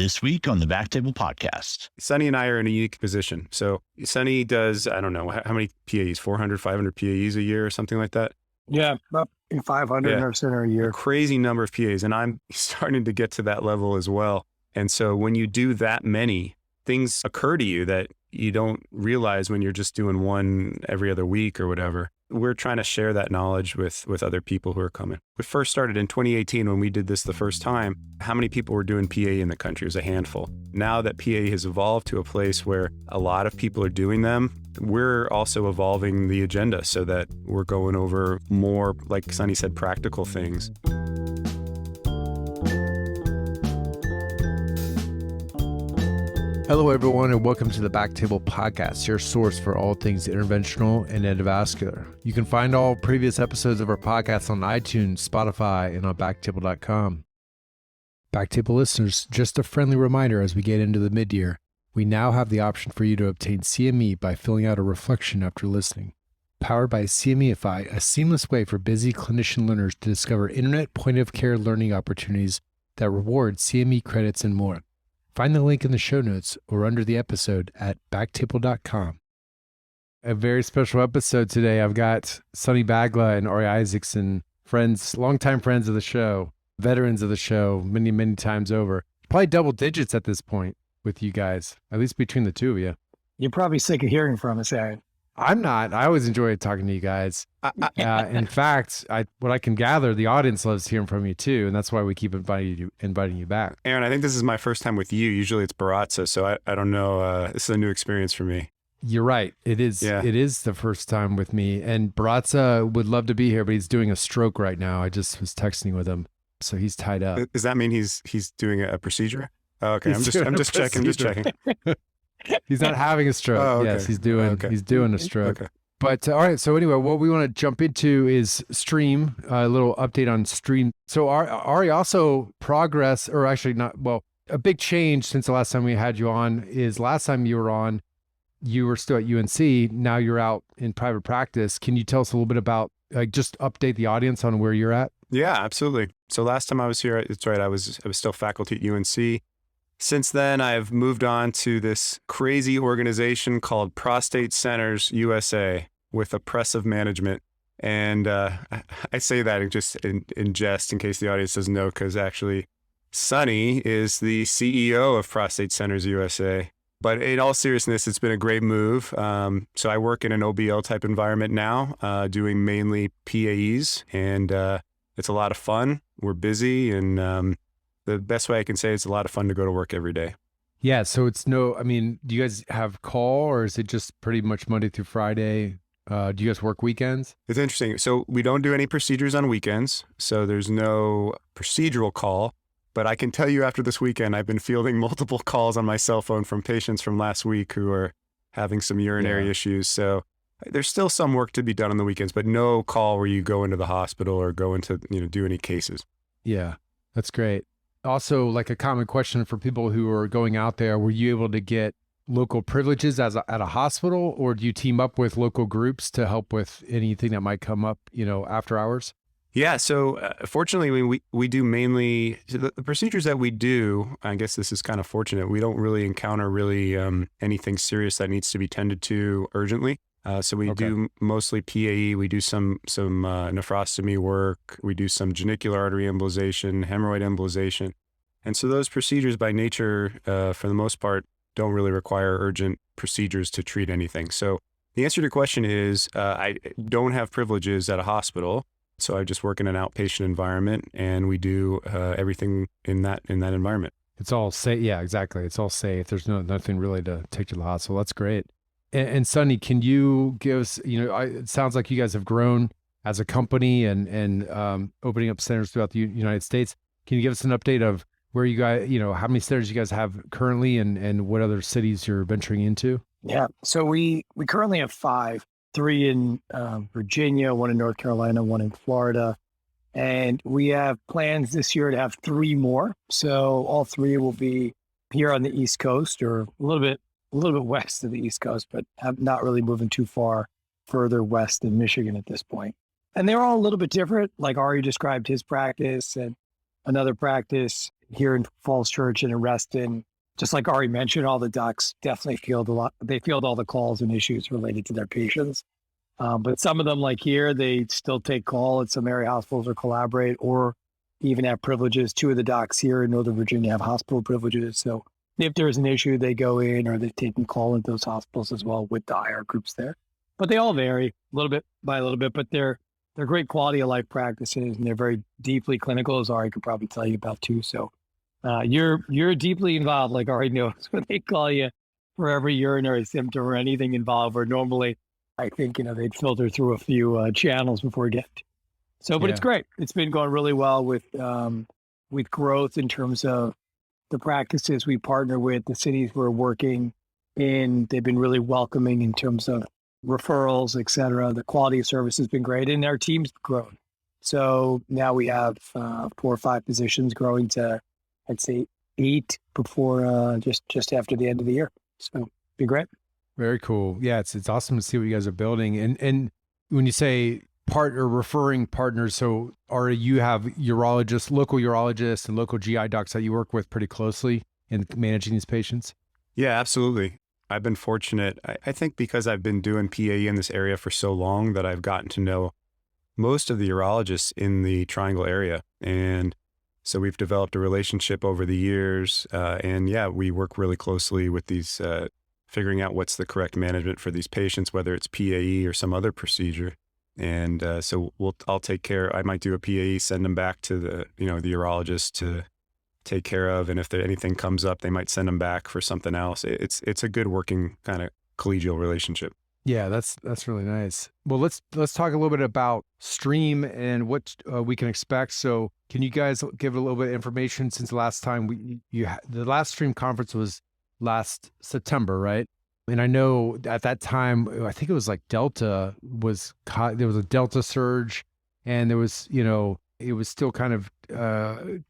This week on the BackTable podcast. Sonny and I are in a unique position. So Sonny does, I don't know, how many PAEs, 400, 500 PAEs a year or something like that? Yeah, about 500 in our center a year. A crazy number of PAs. And I'm starting to get to that level as well. And so when you do that many, things occur to you that you don't realize when you're just doing one every other week or whatever. We're trying to share that knowledge with other people who are coming. We first started in 2018 when we did this the first time. How many people were doing PA in the country? It was a handful. Now that PA has evolved to a place where a lot of people are doing them, we're also evolving the agenda so that we're going over more, like Sonny said, practical things. Hello, everyone, and welcome to the BackTable podcast, your source for all things interventional and endovascular. You can find all previous episodes of our podcast on iTunes, Spotify, and on BackTable.com. BackTable listeners, just a friendly reminder as we get into the mid-year, we now have the option for you to obtain CME by filling out a reflection after listening. Powered by CMEify, a seamless way for busy clinician learners to discover internet point-of-care learning opportunities that reward CME credits and more. Find the link in the show notes or under the episode at BackTable.com. A very special episode today. I've got Sandeep Bagla and Ari Isaacson, friends, longtime friends of the show, veterans of the show, many, many times over. Probably double digits at this point with you guys, at least between the two of you. You're probably sick of hearing from us, Aaron. I'm not. I always enjoy talking to you guys. In fact, what I can gather, the audience loves hearing from you too, and that's why we keep inviting you back. Aaron, I think this is my first time with you. Usually it's Baratza, so I don't know. This is a new experience for me. You're right. It is. Yeah. It is the first time with me, and Baratza would love to be here, but he's doing a stroke right now. I just was texting with him, so he's tied up. Does that mean he's doing a procedure? Oh, okay, I'm just checking. He's not having a stroke. Oh, okay. Yes, he's doing a stroke. Okay. But all right. So anyway, what we want to jump into is Stream, a little update on Stream. So Ari also progress, or actually not, well, a big change since the last time we had you on is last time you were on, you were still at UNC. Now you're out in private practice. Can you tell us a little bit about, just update the audience on where you're at? Yeah, absolutely. So last time I was here, it's right, I was still faculty at UNC. Since then, I've moved on to this crazy organization called Prostate Centers USA with oppressive management. And I say that just in jest in case the audience doesn't know, because actually Sonny is the CEO of Prostate Centers USA. But in all seriousness, it's been a great move. So I work in an OBL type environment now, doing mainly PAEs, and it's a lot of fun. We're busy, and the best way I can say it's a lot of fun to go to work every day. Yeah. So it's do you guys have call, or is it just pretty much Monday through Friday? Do you guys work weekends? It's interesting. So we don't do any procedures on weekends. So there's no procedural call, but I can tell you after this weekend, I've been fielding multiple calls on my cell phone from patients from last week who are having some urinary issues. So there's still some work to be done on the weekends, but no call where you go into the hospital or go into, do any cases. Yeah, that's great. Also, like a common question for people who are going out there, were you able to get local privileges at a hospital, or do you team up with local groups to help with anything that might come up, after hours? Yeah. So fortunately, we do mainly the procedures that we do. I guess this is kind of fortunate. We don't really encounter anything serious that needs to be tended to urgently. So we do mostly PAE. We do some nephrostomy work. We do some genicular artery embolization, hemorrhoid embolization. And so those procedures by nature, for the most part, don't really require urgent procedures to treat anything. So the answer to your question is I don't have privileges at a hospital. So I just work in an outpatient environment, and we do everything in that environment. It's all safe. Yeah, exactly. It's all safe. There's nothing really to take to the hospital. That's great. And Sonny, can you give us, it sounds like you guys have grown as a company and opening up centers throughout the United States. Can you give us an update of where you guys, how many centers you guys have currently and what other cities you're venturing into? Yeah. So we currently have 5, 3 in Virginia, 1 in North Carolina, 1 in Florida. And we have plans this year to have 3 more. So all 3 will be here on the East Coast, or a little bit west of the East Coast, but I'm not really moving too far further west in Michigan at this point. And they're all a little bit different. Like Ari described his practice, and another practice here in Falls Church and in Reston, just like Ari mentioned, all the docs definitely field a lot. They field all the calls and issues related to their patients. But some of them, like here, they still take call at some area hospitals or collaborate or even have privileges. Two of the docs here in Northern Virginia have hospital privileges. So if there's an issue, they go in or they're taking call at those hospitals as well with the IR groups there. But they all vary a little bit by a little bit, but they're great quality of life practices and they're very deeply clinical, as Ari could probably tell you about too. So you're deeply involved, like Ari knows, when they call you for every urinary symptom or anything involved, where normally I think, they'd filter through a few channels before getting to. So, but It's great. It's been going really well with growth in terms of the practices we partner with, the cities we're working in. They've been really welcoming in terms of referrals, et cetera. The quality of service has been great and our team's grown. So now we have 4 or 5 positions growing to, I'd say 8 before just after the end of the year. So it'd be great. Very cool. Yeah, it's awesome to see what you guys are building. And when you say referring partners, so you have urologists, local urologists and local GI docs that you work with pretty closely in managing these patients? Yeah, absolutely. I've been fortunate. I think because I've been doing PAE in this area for so long that I've gotten to know most of the urologists in the Triangle area. And so we've developed a relationship over the years. And yeah, we work really closely with these figuring out what's the correct management for these patients, whether it's PAE or some other procedure. And so I'll take care. I might do a PAE, send them back to the urologist to take care of. And if anything comes up, they might send them back for something else. It's a good working kind of collegial relationship. Yeah, that's really nice. Well, let's talk a little bit about Stream and what we can expect. So can you guys give a little bit of information since the last time the last Stream conference was last September, right? And I know at that time, I think it was like Delta there was a Delta surge and there was, it was still kind of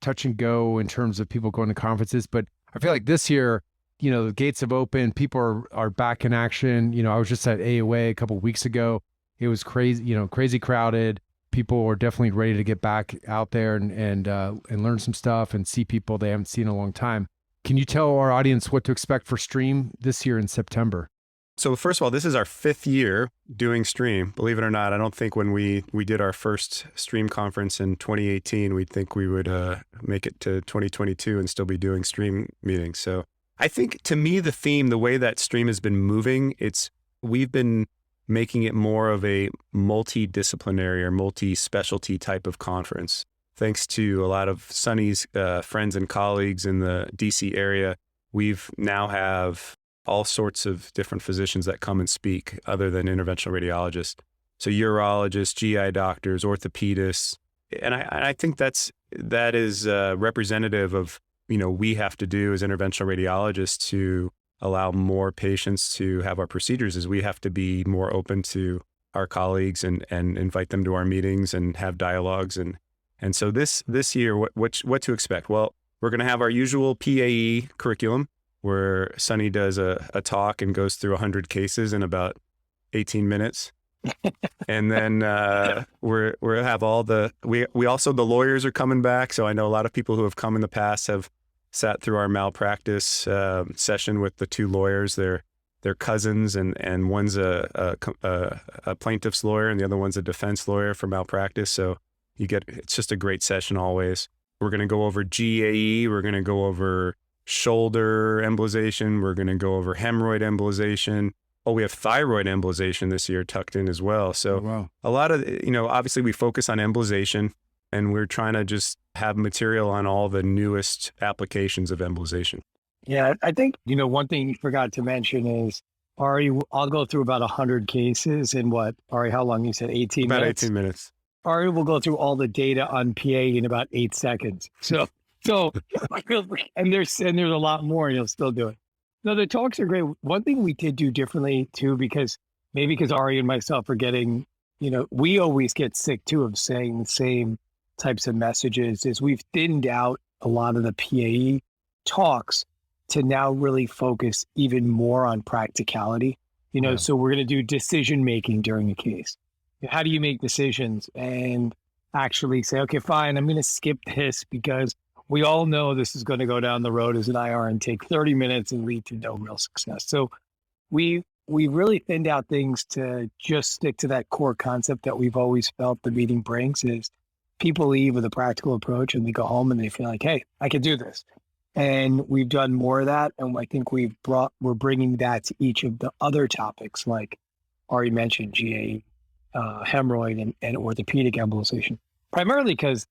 touch and go in terms of people going to conferences. But I feel like this year, the gates have opened, people are back in action. I was just at AOA a couple of weeks ago. It was crazy, crazy crowded. People are definitely ready to get back out there and learn some stuff and see people they haven't seen in a long time. Can you tell our audience what to expect for Stream this year in September? So first of all, this is our 5th year doing Stream. Believe it or not, I don't think when we did our first Stream conference in 2018, we'd think we would make it to 2022 and still be doing Stream meetings. So I think to me, the theme, the way that Stream has been moving, we've been making it more of a multidisciplinary or multi-specialty type of conference. Thanks to a lot of Sunny's friends and colleagues in the DC area, we've now have all sorts of different physicians that come and speak other than interventional radiologists. So urologists, GI doctors, orthopedists. And I think that is representative of, we have to do as interventional radiologists to allow more patients to have our procedures is we have to be more open to our colleagues and invite them to our meetings and have dialogues. And so this year, what to expect? Well, we're going to have our usual PAE curriculum where Sunny does a talk and goes through 100 cases in about 18 minutes. And then we'll have we also, the lawyers are coming back. So I know a lot of people who have come in the past have sat through our malpractice session with the 2 lawyers. They're cousins and one's a plaintiff's lawyer and the other one's a defense lawyer for malpractice. So it's just a great session always. We're going to go over GAE. We're going to go over shoulder embolization. We're going to go over hemorrhoid embolization. Oh, we have thyroid embolization this year tucked in as well. So A lot of, obviously we focus on embolization and we're trying to just have material on all the newest applications of embolization. Yeah, I think, one thing you forgot to mention is, Ari, I'll go through about 100 cases in Ari, how long? You said 18 minutes? About 18 minutes. Ari will go through all the data on PA in about 8 seconds. So, and there's a lot more, and he'll still do it. No, the talks are great. One thing we did do differently too, because Ari and myself are getting, we always get sick too of saying the same types of messages, is we've thinned out a lot of the PAE talks to now really focus even more on practicality. So we're going to do decision making during a case. How do you make decisions and actually say, okay, fine, I'm going to skip this because we all know this is going to go down the road as an IR and take 30 minutes and lead to no real success. So we really thinned out things to just stick to that core concept that we've always felt the meeting brings is people leave with a practical approach and they go home and they feel like, hey, I can do this. And we've done more of that. And I think we're bringing that to each of the other topics, like Ari mentioned, GAE, hemorrhoid and orthopedic embolization, primarily because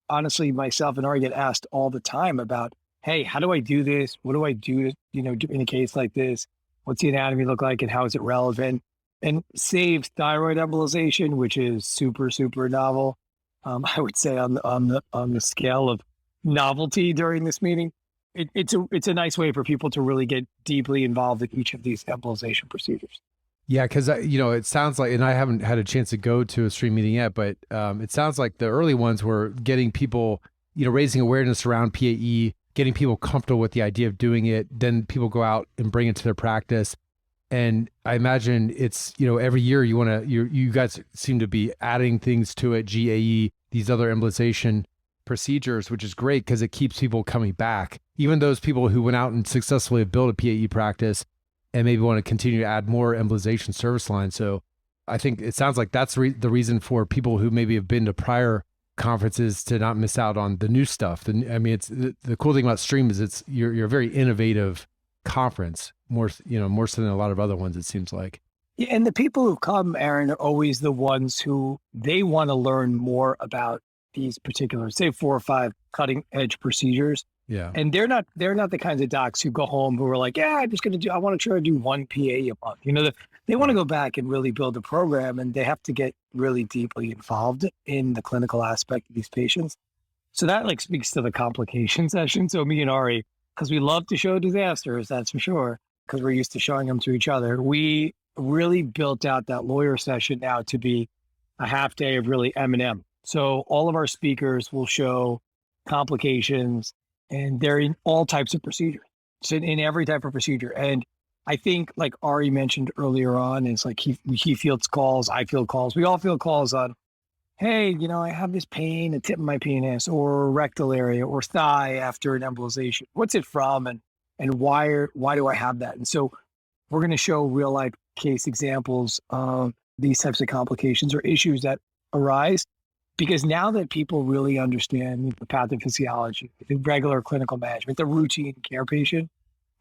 honestly, myself and Ari get asked all the time about, hey, how do I do this? What do I do to, in a case like this? What's the anatomy look like and how is it relevant? And save thyroid embolization, which is super, super novel. I would say on the scale of novelty during this meeting, it's a nice way for people to really get deeply involved in each of these embolization procedures. Yeah, because it sounds like, and I haven't had a chance to go to a stream meeting yet, but it sounds like the early ones were getting people, raising awareness around PAE, getting people comfortable with the idea of doing it. Then people go out and bring it to their practice. And I imagine it's, every year you guys seem to be adding things to it, GAE, these other embolization procedures, which is great because it keeps people coming back. Even those people who went out and successfully built a PAE practice and maybe want to continue to add more embolization service lines. So I think it sounds like that's the reason for people who maybe have been to prior conferences to not miss out on the new stuff. It's the cool thing about Stream is you're a very innovative conference, more so than a lot of other ones, it seems like. Yeah, and the people who come, Aaron, are always the ones who they want to learn more about these particular, say 4 or 5 cutting edge procedures. Yeah. And they're not the kinds of docs who go home who are like, yeah, I want to try to do 1 PA a month. They want to go back and really build a program, and they have to get really deeply involved in the clinical aspect of these patients. So that speaks to the complication session. So me and Ari, because we love to show disasters, that's for sure, because we're used to showing them to each other. We really built out that lawyer session now to be a half day of really M&M. So all of our speakers will show complications, and they're in all types of procedures. So in every type of procedure. And I think, like Ari mentioned earlier on, it's like he fields calls, I field calls. We all field calls on, hey, I have this pain, a tip of my penis or rectal area or thigh after an embolization. What's it from? And why do I have that? And so we're going to show real life case examples of these types of complications or issues that arise. Because now that people really understand the pathophysiology, the regular clinical management, the routine care patient,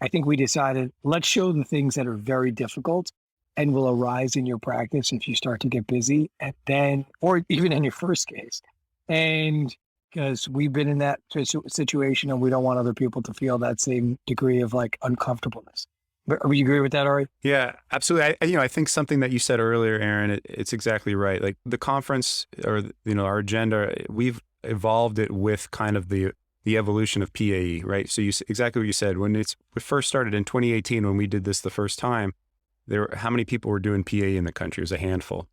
I think we decided, let's show the things that are very difficult and will arise in your practice if you start to get busy, and then, or even in your first case. And because we've been in that situation and we don't want other people to feel that same degree of uncomfortableness. But would you agree with that, Ari? Yeah, absolutely. I think something that you said earlier, Aaron, it's exactly right. Like the conference or, our agenda, we've evolved it with kind of the evolution of PAE, right? So exactly what you said, when we first started in 2018, when we did this the first time, how many people were doing PAE in the country? It was a handful,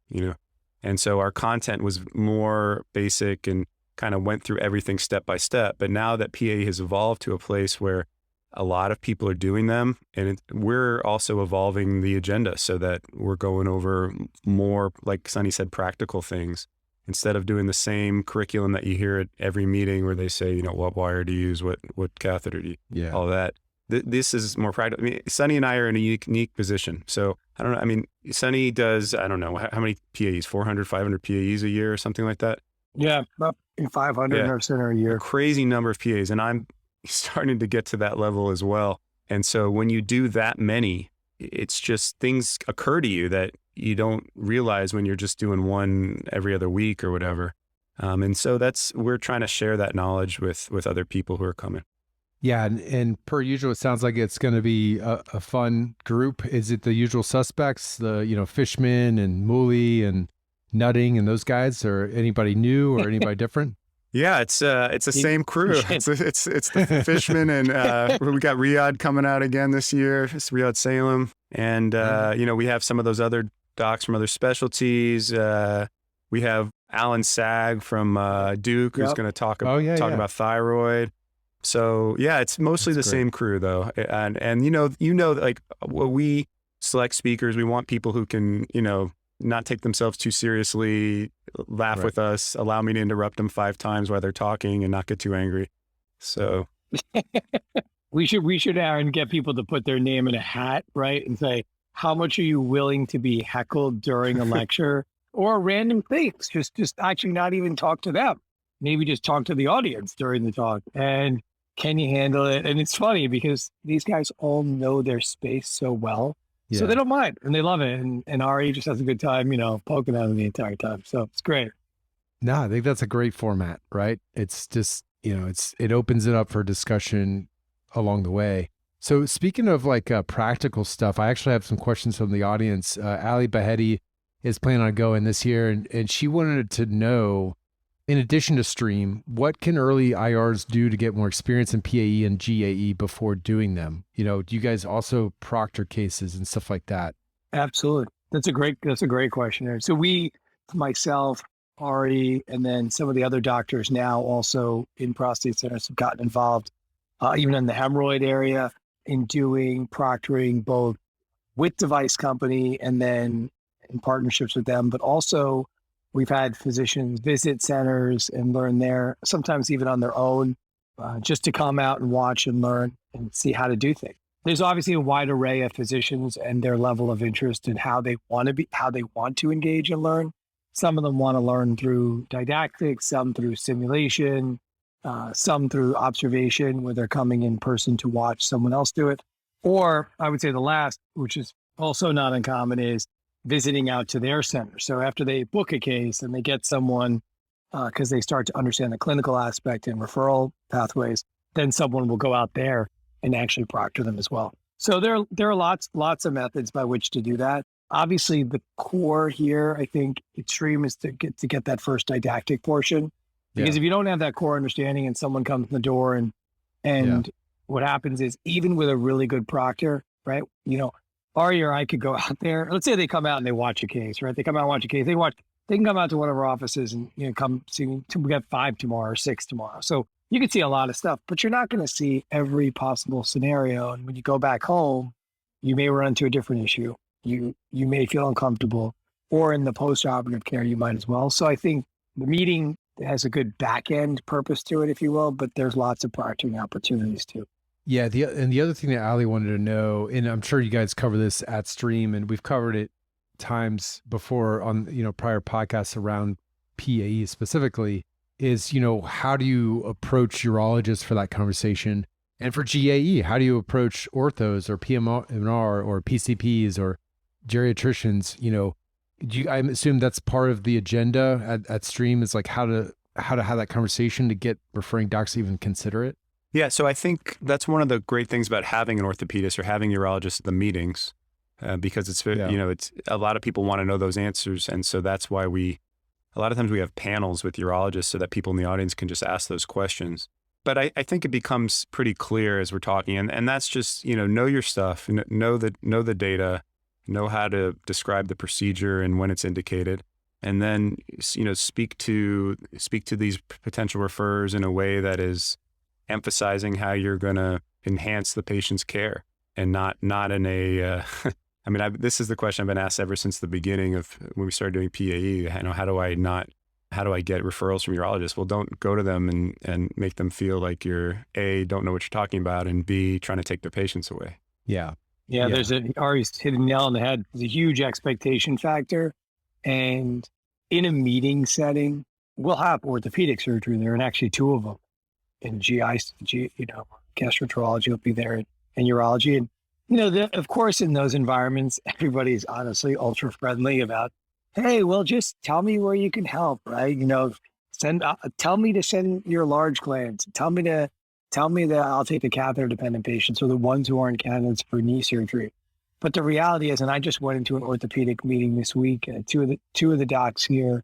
And so our content was more basic and kind of went through everything step by step. But now that PAE has evolved to a place where a lot of people are doing them, and we're also evolving the agenda so that we're going over more, like Sonny said, practical things instead of doing the same curriculum that you hear at every meeting where they say, what wire to use, what catheter to use, all that. This is more practical. Sonny and I are in a unique position. So I don't know. Sonny does, I don't know, how many PAEs, 400, 500 PAEs a year or something like that? Yeah, about 500 in our center a year. A crazy number of PAs. And I'm starting to get to that level as well. And so when you do that many, it's just things occur to you that you don't realize when you're just doing one every other week or whatever. And so we're trying to share that knowledge with other people who are coming. Yeah. And per usual, it sounds like it's going to be a fun group. Is it the usual suspects, the, Fishman and Mooley and Nutting and those guys, or anybody new or anybody different? Yeah, it's the same crew. It's the Fishman, and we got Riyadh coming out again this year. It's Riyadh Salem, and we have some of those other docs from other specialties. We have Alan Sag from Duke, who's going to talk about thyroid. So yeah, it's mostly the same crew though, and like when we select speakers, we want people who can not take themselves too seriously, laugh with us, allow me to interrupt them 5 times while they're talking and not get too angry. So we should, Aaron, get people to put their name in a hat, right? And say, how much are you willing to be heckled during a lecture or random things? Just actually not even talk to them. Maybe just talk to the audience during the talk. And can you handle it? And it's funny because these guys all know their space so well. So they don't mind and they love it. And Ari just has a good time, poking at them the entire time. So it's great. No, I think that's a great format, right? It's just, it opens it up for discussion along the way. So speaking of like practical stuff, I actually have some questions from the audience. Ali Baheti is planning on going this year, and she wanted to know, in addition to Stream, what can early IRs do to get more experience in PAE and GAE before doing them? Do you guys also proctor cases and stuff like that? Absolutely. That's a great question. So myself, Ari, and then some of the other doctors now also in prostate centers have gotten involved, even in the hemorrhoid area, in doing proctoring both with device company and then in partnerships with them, but also we've had physicians visit centers and learn there, sometimes even on their own, just to come out and watch and learn and see how to do things. There's obviously a wide array of physicians and their level of interest in how they want to engage and learn. Some of them want to learn through didactics, some through simulation, some through observation where they're coming in person to watch someone else do it. Or I would say the last, which is also not uncommon, is visiting out to their center. So after they book a case and they get someone, because they start to understand the clinical aspect and referral pathways, then someone will go out there and actually proctor them as well. So there are lots of methods by which to do that. Obviously, the core here, I think, extreme is to get that first didactic portion. Because if you don't have that core understanding and someone comes in the door and what happens is, even with a really good proctor, right? Ari or I could go out there. Let's say they come out and they watch a case, right? They come out and watch a case. They can come out to one of our offices and come see. We got 5 tomorrow or 6 tomorrow. So you can see a lot of stuff, but you're not going to see every possible scenario. And when you go back home, you may run into a different issue. You may feel uncomfortable, or in the post-operative care, you might as well. So I think the meeting has a good back-end purpose to it, if you will, but there's lots of proctoring opportunities too. Yeah. The other thing that Ali wanted to know, and I'm sure you guys cover this at Stream, and we've covered it times before on, prior podcasts around PAE specifically, is, how do you approach urologists for that conversation? And for GAE, how do you approach orthos or PMR or PCPs or geriatricians? I assume that's part of the agenda at Stream, is like how to have that conversation to get referring docs to even consider it. Yeah, so I think that's one of the great things about having an orthopedist or having urologists at the meetings, because it's a lot of people want to know those answers, and so that's why a lot of times we have panels with urologists so that people in the audience can just ask those questions. But I think it becomes pretty clear as we're talking, and that's just know your stuff, know the data, know how to describe the procedure and when it's indicated, and then speak to these potential referrers in a way that is emphasizing how you're going to enhance the patient's care, and not in a this is the question I've been asked ever since the beginning of when we started doing PAE. How do I get referrals from urologists? Well, don't go to them and make them feel like you're A, don't know what you're talking about, and B, trying to take their patients away. Yeah. Ari's hit a nail on the head. There's a huge expectation factor. And in a meeting setting, we'll have orthopedic surgery there, and actually 2 of them. In gastroenterology will be there, and urology. And, of course, in those environments, everybody's honestly ultra friendly about, hey, well, just tell me where you can help, right? Tell me to send your large glands. Tell me that I'll take the catheter dependent patients, or the ones who aren't candidates for knee surgery. But the reality is, and I just went into an orthopedic meeting this week, two of the docs here,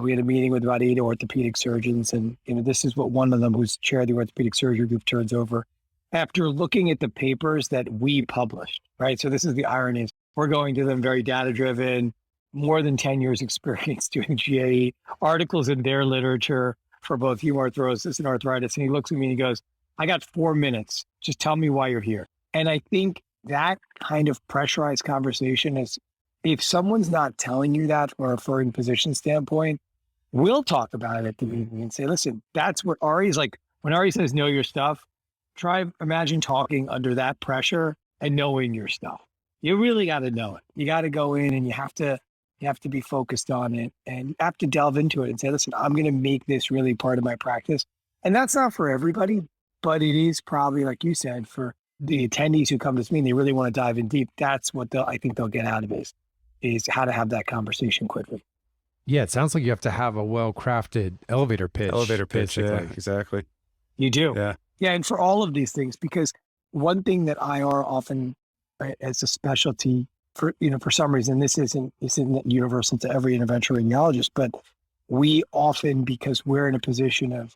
we had a meeting with about 8 orthopedic surgeons, and this is what one of them, who's chair of the orthopedic surgery group, turns over after looking at the papers that we published, right? So this is the irony: is we're going to them very data driven, more than 10 years experience doing GAE, articles in their literature for both hemarthrosis and arthritis. And he looks at me and he goes, I got 4 minutes. Just tell me why you're here. And I think that kind of pressurized conversation is, if someone's not telling you that from a referring physician standpoint, we'll talk about it at the meeting and say, listen, that's what Ari's like, when Ari says know your stuff, imagine talking under that pressure and knowing your stuff. You really got to know it. You got to go in and you have to be focused on it, and you have to delve into it and say, listen, I'm going to make this really part of my practice. And that's not for everybody, but it is probably, like you said, for the attendees who come to this meeting, they really want to dive in deep. That's what I think they'll get out of it is how to have that conversation quickly. Yeah, it sounds like you have to have a well-crafted elevator pitch. Yeah, exactly. You do. Yeah. Yeah, and for all of these things, because one thing that IR often, right, as a specialty for some reason, this isn't universal to every interventional radiologist, but we often, because we're in a position of,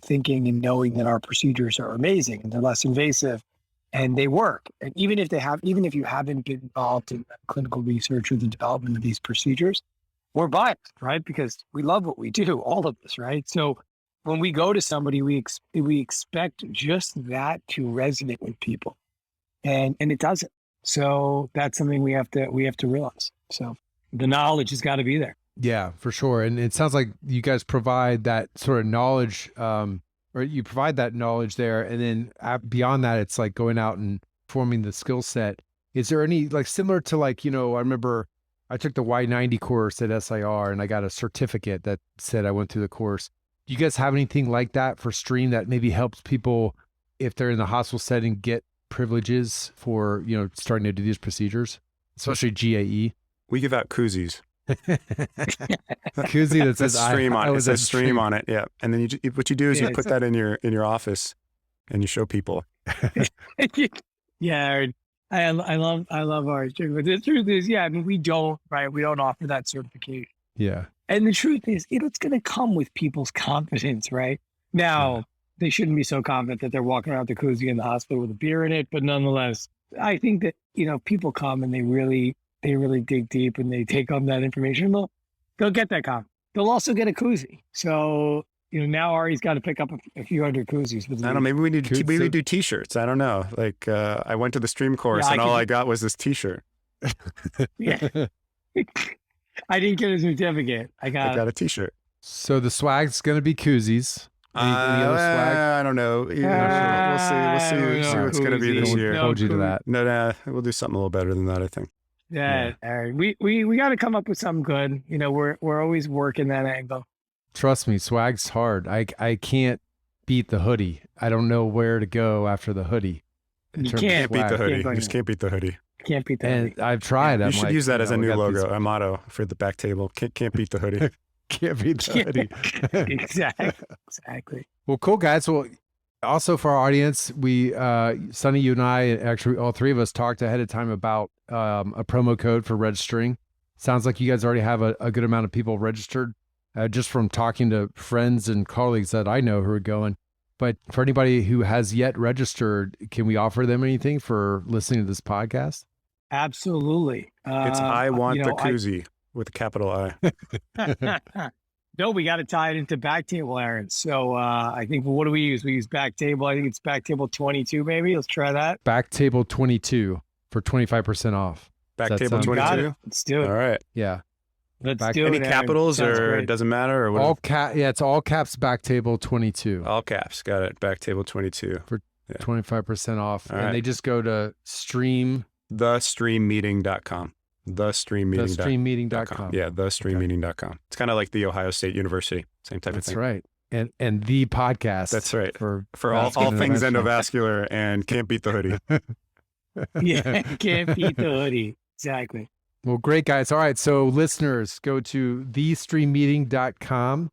thinking and knowing that our procedures are amazing and they're less invasive and they work. And even if you haven't been involved in clinical research or the development of these procedures, we're biased, right? Because we love what we do, all of us, right? So when we go to somebody, we expect just that to resonate with people, and it doesn't. So that's something we have to realize. So the knowledge has got to be there. Yeah, for sure. And it sounds like you guys provide that sort of knowledge, or you provide that knowledge there. And then beyond that, it's like going out and forming the skill set. Is there any, like, similar to, like, I remember I took the Y90 course at SIR and I got a certificate that said I went through the course. Do you guys have anything like that for Stream that maybe helps people, if they're in the hospital setting, get privileges for, starting to do these procedures, especially GAE? We give out koozies. Koozie that says Stream on it. It says Stream on it. Yeah. And then what you do is you put that in your office and you show people. Yeah. I love ours too. But the truth is, we don't offer that certification. Yeah. And the truth is, it's going to come with people's confidence, right? Now, they shouldn't be so confident that they're walking around the koozie in the hospital with a beer in it. But nonetheless, I think that, people come and they really dig deep and they take on that information. They'll get that confidence. They'll also get a koozie. So, now Ari's got to pick up a few hundred koozies. I don't know. Maybe we need to do T-shirts. I don't know. Like, I went to the Stream course and all I got was this T-shirt. Yeah. I didn't get a certificate. I got a T-shirt. So the swag's going to be koozies. Any other swag? I don't know. We'll see what's going to be this year. Hold you to that. No, we'll do something a little better than that, I think. Yeah. All right. We got to come up with something good. We're always working that angle. Trust me, swag's hard. I can't beat the hoodie. I don't know where to go after the hoodie. You can't beat the hoodie. You just can't beat the hoodie. Can't beat the hoodie. And I've tried. You should use that as a new logo, a motto for the BackTable. Can't beat the hoodie. Can't beat the hoodie. Exactly. Well, cool, guys. Well, also for our audience, we, Sonny, you and I, actually all three of us talked ahead of time about a promo code for registering. Sounds like you guys already have a good amount of people registered, just from talking to friends and colleagues that I know who are going. But for anybody who has yet registered, can we offer them anything for listening to this podcast? Absolutely. It's I want the koozie with a capital I. No, we got to tie it into BackTable, Aaron. So I think, what do we use? We use BackTable. I think it's BackTable 22, maybe. Let's try that. BackTable 22 for 25% off. BackTable 22? Let's do it. All right. Yeah. Let's do it. Any capitals or it doesn't matter? Or what? It's all caps BackTable 22. All caps. Got it. BackTable 22. For 25% off. All and right. they just go to Stream. thestreammeeting.com. Thestreammeeting.com. Yeah, thestreammeeting.com. It's kind of like the Ohio State University. Same type of thing. That's right. And the podcast. That's right. For all things endovascular and can't beat the hoodie. Yeah, can't beat the hoodie. Exactly. Well, great, guys. All right. So listeners, go to thestreammeeting.com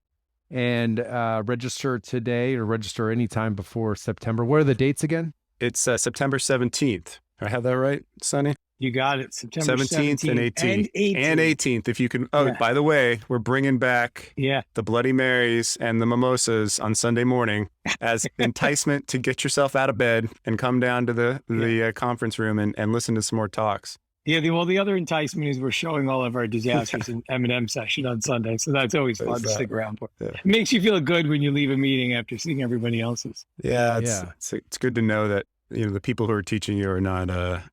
and register today or register anytime before September. What are the dates again? It's September 17th. I have that right, Sonny? You got it. September 17th and 18th. And 18th. If you can. Oh, Yeah. By the way, we're bringing back the Bloody Marys and the mimosas on Sunday morning as enticement to get yourself out of bed and come down to the conference room and listen to some more talks. Yeah, the other enticement is we're showing all of our disasters in M&M session on Sunday. So that's always fun to stick around for. Yeah. It makes you feel good when you leave a meeting after seeing everybody else's. Yeah, it's good to know that the people who are teaching you are not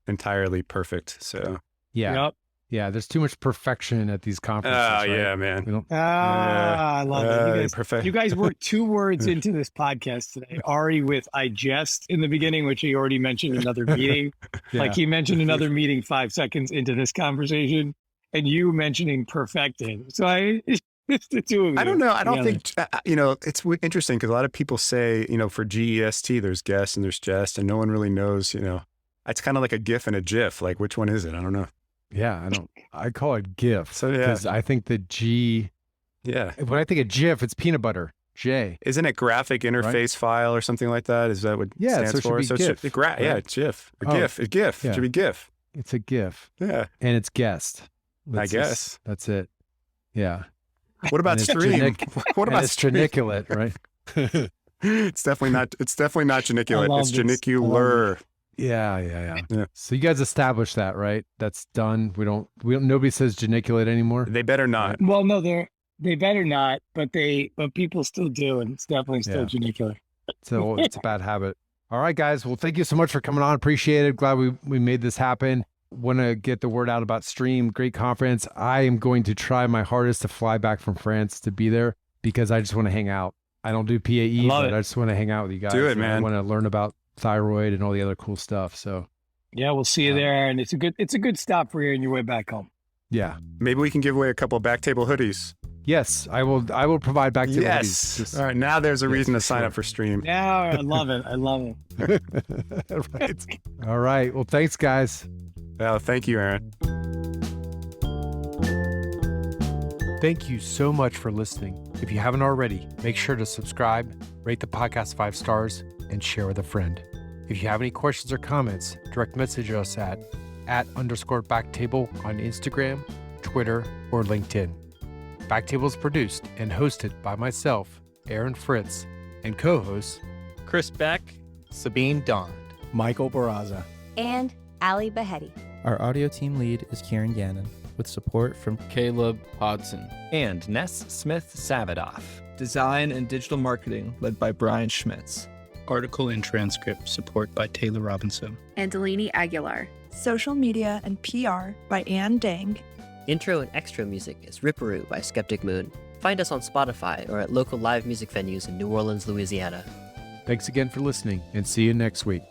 entirely perfect. So yeah. Yep. Yeah, there's too much perfection at these conferences. Oh, right? yeah, man. We don't, I love it. You guys worked 2 words into this podcast today. Ari with "I jest" in the beginning, which he already mentioned in another meeting. Yeah. Like he mentioned another meeting 5 seconds into this conversation, and you mentioning perfected. So it's the two of you. I don't know. I don't together. think, it's interesting because a lot of people say, for GEST, there's guest and there's jest, and no one really knows, it's kind of like a GIF and a GIF. Like, which one is it? I don't know. yeah, I call it GIF. So, yeah. Because I think the G, Yeah. when I think of GIF, it's peanut butter. J. Isn't it graphic interface file or something like that? Is that what it stands so it should for? be So GIF, it should be right? Yeah, it's GIF. Oh, GIF. It's GIF. yeah. It should be GIF. It's a GIF. Yeah. And it's guest. I guess. That's it. Yeah. What about And it's stream? What And about it's stream? geniculate, right? It's definitely not geniculate. love It's this. I love genicular. Yeah. Yeah. So you guys established that, right? That's done. We don't nobody says geniculate anymore. They better not. Well, no, they better not, but people still do, and it's definitely still genicular. So it's a bad habit. All right, guys. Well, thank you so much for coming on. Appreciate it. Glad we made this happen. Want to get the word out about Stream. Great conference. I am going to try my hardest to fly back from France to be there because I just want to hang out. I don't do PAE, but I just want to hang out with you guys. Do it, and man. I want to learn about thyroid and all the other cool stuff. So Yeah, we'll see you there, and it's a good stop for you on your way back home. yeah. Maybe we can give away a couple of BackTable hoodies. Yes, I will provide back to Yes. All right. Now there's a reason to sign up for Stream. Yeah, I love it. I love it. right. All right. Well, thanks, guys. Well, thank you, Aaron. Thank you so much for listening. If you haven't already, make sure to subscribe, rate the podcast 5 stars, and share with a friend. If you have any questions or comments, direct message us at @_BackTable on Instagram, Twitter, or LinkedIn. BackTable is produced and hosted by myself, Aaron Fritts, and co-hosts Chris Beck, Sabine Dond, Michael Barraza. and Ali Behetti. Our audio team lead is Kieran Gannon, with support from Caleb Hodson, and Ness Smith Savadoff. Design and digital marketing led by Brian Schmitz. Article and transcript support by Taylor Robinson. and Delaney Aguilar. Social media and PR by Ann Dang. Intro and extra music is Ripperoo by Skeptic Moon. Find us on Spotify or at local live music venues in New Orleans, Louisiana. Thanks again for listening, and see you next week.